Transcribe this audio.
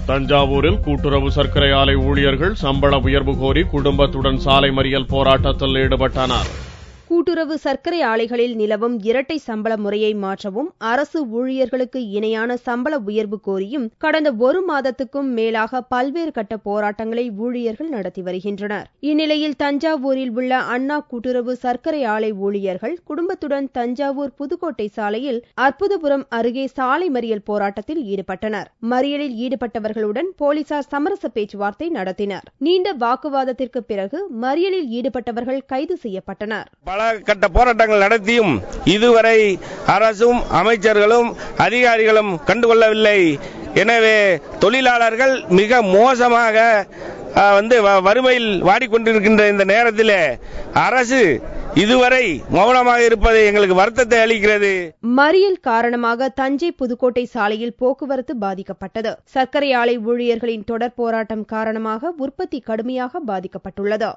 தஞ்சாவூரில் கூட்டுறவு சர்க்கரை ஆலை ஊழியர்கள் சம்பள உயர்வு கோரி குடும்பத்துடன் சாலை மறியல் போராட்டத்தில் ஈடுபட்டனர். கூட்டுறவு சர்க்கரை ஆலைகளில் நிலவும் இரட்டை சம்பள முறையை மாற்றவும் அரசு ஊழியர்களுக்கு இணையான சம்பள உயர்வு கோரியும் கடந்த ஒரு மாதத்துக்கும் மேலாக பல்வேறு கட்ட போராட்டங்களை ஊழியர்கள் நடத்தி வருகின்றனர். இந்நிலையில் தஞ்சாவூரில் உள்ள அண்ணா கூட்டுறவு சர்க்கரை ஆலை ஊழியர்கள் குடும்பத்துடன் தஞ்சாவூர் புதுக்கோட்டை சாலையில் அற்புதபுரம் அருகே சாலை மறியல் போராட்டத்தில் ஈடுபட்டனர். மறியலில் ஈடுபட்டவர்களுடன் போலீசார் சமரச பேச்சுவார்த்தை நடத்தினர். நீண்ட வாக்குவாதத்திற்கு பிறகு மறியலில் ஈடுபட்டவர்கள் கைது செய்யப்பட்டனர். கட்ட போராட்டங்கள் நடத்தியும் இதுவரை அரசும் அமைச்சர்களும் அதிகாரிகளும் கண்டுகொள்ளவில்லை. எனவே தொழிலாளர்கள் மிக மோசமாக வறுமையில் வாடிக்கொண்டிருக்கின்ற இந்த நேரத்தில் அரசு இதுவரை மௌனமாக இருப்பது எங்களுக்கு வருத்தத்தை அளிக்கிறது. மறியல் காரணமாக தஞ்சை புதுக்கோட்டை சாலையில் போக்குவரத்து பாதிக்கப்பட்டது. சர்க்கரை ஆலை ஊழியர்களின் தொடர் போராட்டம் காரணமாக உற்பத்தி கடுமையாக பாதிக்கப்பட்டுள்ளது.